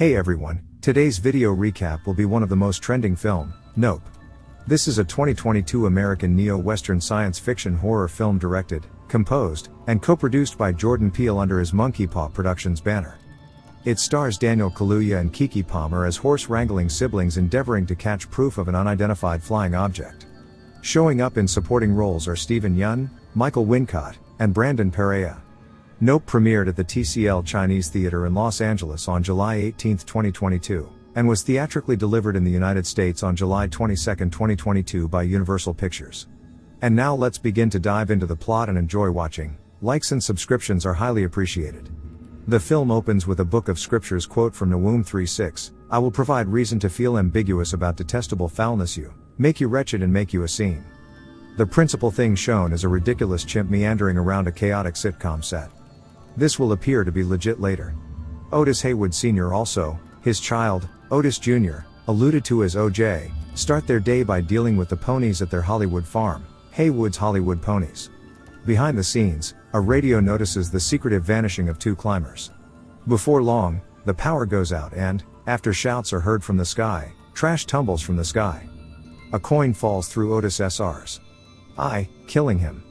Hey everyone, today's video recap will be one of the most trending film, Nope. This is a 2022 American neo-Western science fiction horror film directed, composed, and co-produced by Jordan Peele under his Monkey Paw Productions banner. It stars Danielkaluuya and Kekepalmer as horse-wrangling siblings endeavoring to catch proof of an unidentified flying object. Showing up in supporting roles are Steven Yeun, Michael Wincott, and Brandon Perea. Nope premiered at the TCL Chinese Theater in Los Angeles on July 18, 2022, and was theatrically delivered in the United States on July 22, 2022 by Universal Pictures. And now let's begin to dive into the plot and enjoy watching. Likes and subscriptions are highly appreciated. The film opens with a Book of Scriptures quote from Nahum 3:6, "I will provide reason to feel ambiguous about detestable foulness you, make you wretched and make you a scene." The principal thing shown is a ridiculous chimp meandering around a chaotic sitcom set. This will appear to be legit later. Otis Haywood Sr. also, his child, Otis Jr., alluded to as OJ, start their day by dealing with the ponies at their Hollywood farm, Haywood's Hollywood Ponies. Behind the scenes, a radio notices the secretive vanishing of two climbers. Before long, the power goes out and, after shouts are heard from the sky, trash tumbles from the sky. A coin falls through Otis Sr.'s eye, killing him.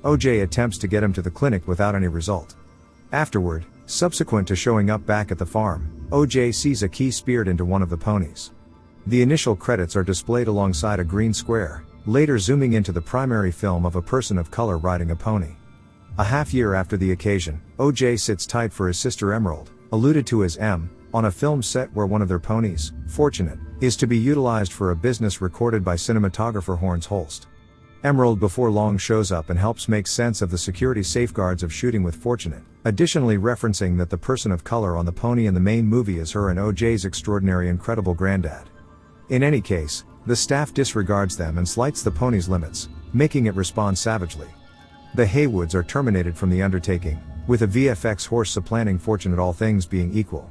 OJ attempts to get him to the clinic without any result. Afterward, subsequent to showing up back at the farm, OJ sees a key speared into one of the ponies. The initial credits are displayed alongside a green square, later zooming into the primary film of a person of color riding a pony. A half year after the occasion, OJ sits tight for his sister Emerald, alluded to as M, on a film set where one of their ponies, Fortunate, is to be utilized for a business recorded by cinematographer Horns Holst. Emerald before long shows up and helps make sense of the security safeguards of shooting with Fortunate, additionally referencing that the person of color on the pony in the main movie is her and OJ's extraordinary incredible granddad. In any case, the staff disregards them and slights the pony's limits, making it respond savagely. The Haywoods are terminated from the undertaking, with a VFX horse supplanting Fortunate all things being equal.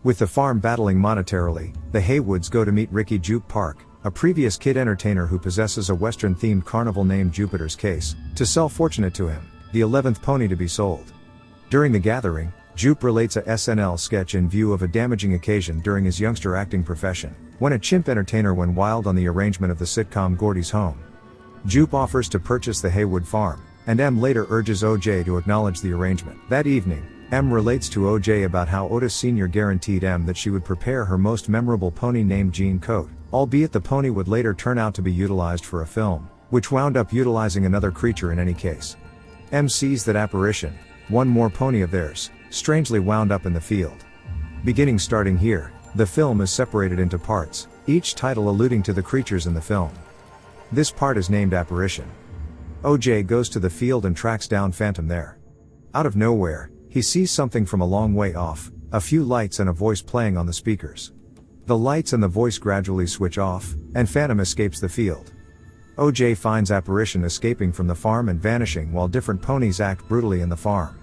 With the farm battling monetarily, the Haywoods go to meet Ricky Jupe Park, a previous kid entertainer who possesses a Western-themed carnival named Jupiter's Case, to sell Fortunate to him, the 11th pony to be sold. During the gathering, Jupe relates a SNL sketch in view of a damaging occasion during his youngster acting profession, when a chimp entertainer went wild on the arrangement of the sitcom Gordy's Home. Jupe offers to purchase the Haywood farm, and M later urges OJ to acknowledge the arrangement. That evening, M relates to OJ about how Otis Sr. guaranteed M that she would prepare her most memorable pony named Jean Coat, albeit the pony would later turn out to be utilized for a film, which wound up utilizing another creature in any case. M sees that apparition, one more pony of theirs, strangely wound up in the field. Starting here, the film is separated into parts, each title alluding to the creatures in the film. This part is named Apparition. OJ goes to the field and tracks down Phantom there. Out of nowhere, he sees something from a long way off, a few lights and a voice playing on the speakers. The lights and the voice gradually switch off, and Phantom escapes the field. OJ finds Apparition escaping from the farm and vanishing while different ponies act brutally in the farm.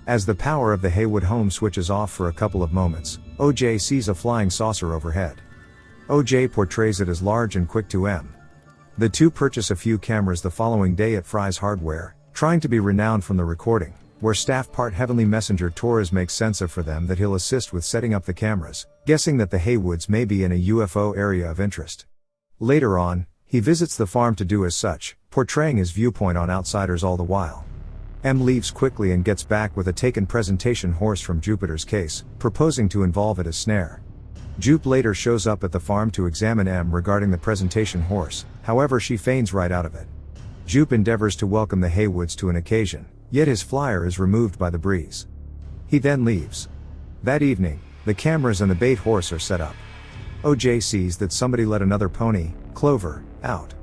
As the power of the Haywood home switches off for a couple of moments, OJ sees a flying saucer overhead. OJ portrays it as large and quick to M. The two purchase a few cameras the following day at Fry's Hardware, trying to be renowned from the recording, where staff part Heavenly Messenger Torres makes sense of for them that he'll assist with setting up the cameras, guessing that the Haywoods may be in a UFO area of interest. Later on, he visits the farm to do as such, portraying his viewpoint on outsiders all the while. M leaves quickly and gets back with a taken presentation horse from Jupiter's Case, proposing to involve it as snare. Jupe later shows up at the farm to examine M regarding the presentation horse, however she feigns right out of it. Jupe endeavors to welcome the Haywoods to an occasion, yet his flyer is removed by the breeze. He then leaves. That evening, the cameras and the bait horse are set up. OJ sees that somebody let another pony, Clover, out.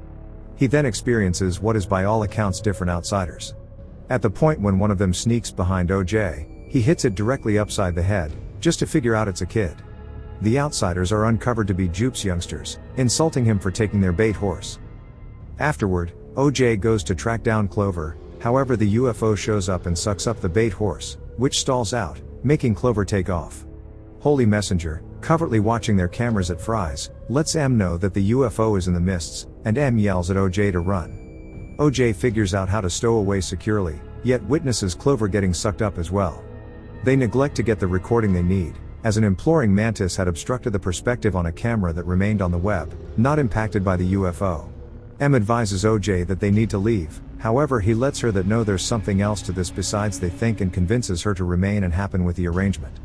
He then experiences what is by all accounts different outsiders. At the point when one of them sneaks behind OJ, he hits it directly upside the head, just to figure out it's a kid. The outsiders are uncovered to be Jupe's youngsters, insulting him for taking their bait horse. Afterward, OJ goes to track down Clover, however the UFO shows up and sucks up the bait horse, which stalls out, making Clover take off. Holy Messenger, covertly watching their cameras at Fry's, lets M know that the UFO is in the mists, and M yells at OJ to run. OJ figures out how to stow away securely, yet witnesses Clover getting sucked up as well. They neglect to get the recording they need, as an imploring mantis had obstructed the perspective on a camera that remained on the web, not impacted by the UFO. M advises OJ that they need to leave, however he lets her that know there's something else to this besides they think and convinces her to remain and happen with the arrangement.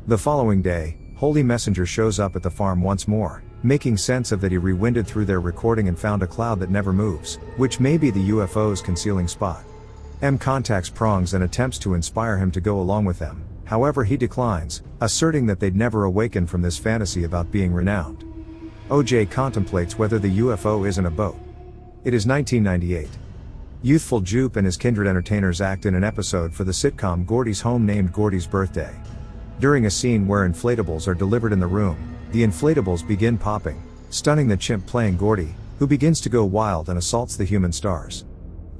The following day, Holy Messenger shows up at the farm once more, making sense of that he rewinded through their recording and found a cloud that never moves, which may be the UFO's concealing spot. M contacts Prongs and attempts to inspire him to go along with them, however he declines, asserting that they'd never awaken from this fantasy about being renowned. OJ contemplates whether the UFO isn't a boat. It is 1998. Youthful Jupe and his kindred entertainers act in an episode for the sitcom Gordy's Home named Gordy's Birthday. During a scene where inflatables are delivered in the room, the inflatables begin popping, stunning the chimp playing Gordy, who begins to go wild and assaults the human stars.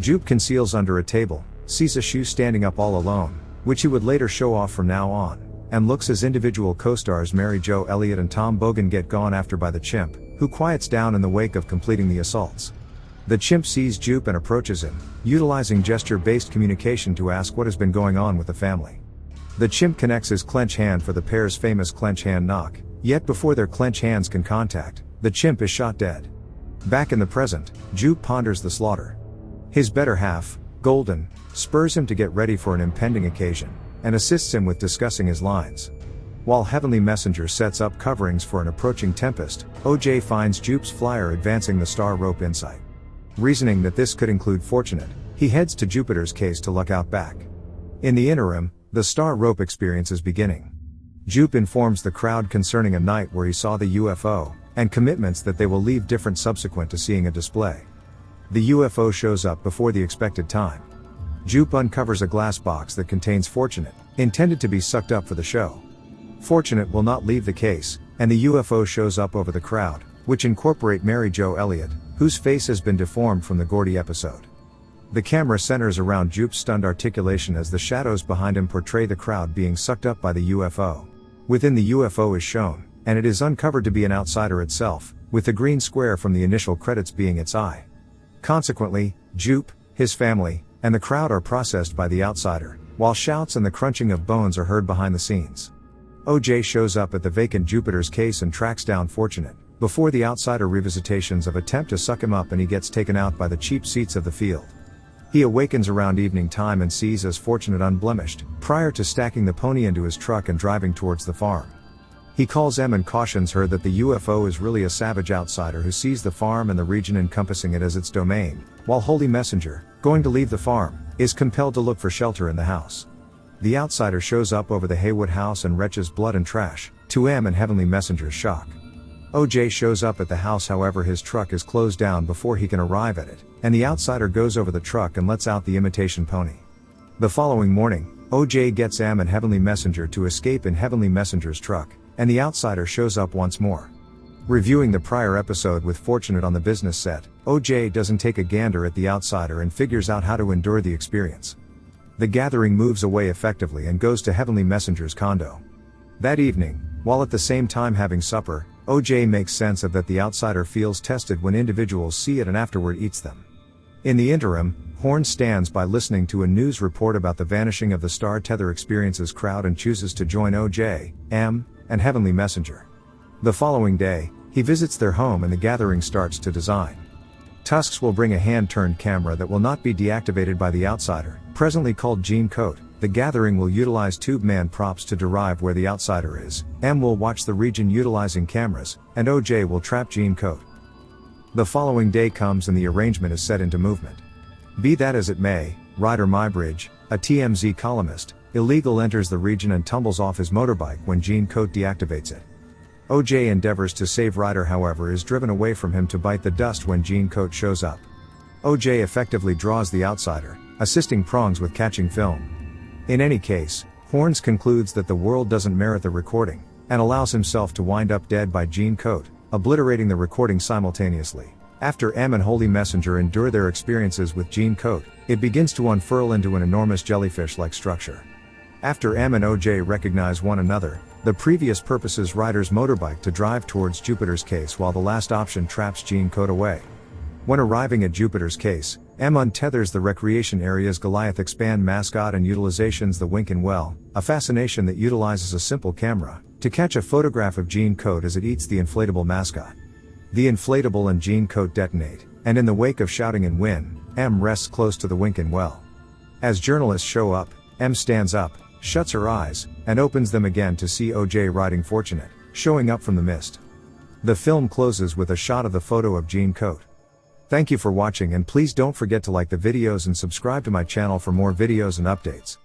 Jupe conceals under a table, sees a shoe standing up all alone, which he would later show off from now on, and looks as individual co-stars Mary Jo Elliott and Tom Bogan get gone after by the chimp, who quiets down in the wake of completing the assaults. The chimp sees Jupe and approaches him, utilizing gesture-based communication to ask what has been going on with the family. The chimp connects his clench hand for the pair's famous clench hand knock, yet before their clench hands can contact, the chimp is shot dead. Back in the present, Jupe ponders the slaughter. His better half, Golden, spurs him to get ready for an impending occasion, and assists him with discussing his lines. While Heavenly Messenger sets up coverings for an approaching tempest, OJ finds Jupe's flyer advancing the star rope insight. Reasoning that this could include Fortunate, he heads to Jupiter's case to look out back. In the interim, the star rope experience is beginning. Jupe informs the crowd concerning a night where he saw the UFO, and commitments that they will leave different subsequent to seeing a display. The UFO shows up before the expected time. Jupe uncovers a glass box that contains Fortunate, intended to be sucked up for the show. Fortunate will not leave the case, and the UFO shows up over the crowd, which incorporate Mary Jo Elliott, whose face has been deformed from the Gordy episode. The camera centers around Jupe's stunned articulation as the shadows behind him portray the crowd being sucked up by the UFO. Within the UFO is shown, and it is uncovered to be an outsider itself, with the green square from the initial credits being its eye. Consequently, Jupe, his family, and the crowd are processed by the outsider, while shouts and the crunching of bones are heard behind the scenes. OJ shows up at the vacant Jupiter's case and tracks down Fortunate, before the outsider revisitations of attempt to suck him up and he gets taken out by the cheap seats of the field. He awakens around evening time and sees as Fortunate unblemished, prior to stacking the pony into his truck and driving towards the farm. He calls M and cautions her that the UFO is really a savage outsider who sees the farm and the region encompassing it as its domain, while Holy Messenger, going to leave the farm, is compelled to look for shelter in the house. The outsider shows up over the Haywood house and retches blood and trash, to M and Heavenly Messenger's shock. OJ shows up at the house, however his truck is closed down before he can arrive at it, and the outsider goes over the truck and lets out the imitation pony. The following morning, OJ gets M and Heavenly Messenger to escape in Heavenly Messenger's truck, and the outsider shows up once more. Reviewing the prior episode with Fortunate on the business set, OJ doesn't take a gander at the outsider and figures out how to endure the experience. The gathering moves away effectively and goes to Heavenly Messenger's condo. That evening, while at the same time having supper, OJ makes sense of that the outsider feels tested when individuals see it and afterward eats them. In the interim, Horn stands by listening to a news report about the vanishing of the Star Tether Experiences crowd and chooses to join OJ, M, and Heavenly Messenger. The following day, he visits their home and the gathering starts to design. Tusks will bring a hand-turned camera that will not be deactivated by the outsider, presently called Gene Coat. The gathering will utilize Tube Man props to derive where the outsider is. M will watch the region utilizing cameras, and OJ will trap Gene Coat. The following day comes and the arrangement is set into movement. Be that as it may, Ryder Mybridge, a TMZ columnist, illegal enters the region and tumbles off his motorbike when Gene Coat deactivates it. OJ endeavors to save Ryder, however is driven away from him to bite the dust when Gene Coat shows up. OJ effectively draws the outsider, assisting Prongs with catching film. In any case, Horns concludes that the world doesn't merit the recording, and allows himself to wind up dead by Gene Coat, obliterating the recording simultaneously. After M and Holy Messenger endure their experiences with Gene Coat, it begins to unfurl into an enormous jellyfish-like structure. After M and OJ recognize one another, the previous purposes Ryder's motorbike to drive towards Jupiter's case while the last option traps Gene Coat away. When arriving at Jupiter's case, M untethers the recreation area's Goliath Expand mascot and utilizations the Wink and Well, a fascination that utilizes a simple camera, to catch a photograph of Gene Coat as it eats the inflatable mascot. The inflatable and Gene Coat detonate, and in the wake of shouting and win, M rests close to the Wink and Well. As journalists show up, M stands up, shuts her eyes, and opens them again to see OJ riding Fortunate, showing up from the mist. The film closes with a shot of the photo of Gene Coat. Thank you for watching, and please don't forget to like the videos and subscribe to my channel for more videos and updates.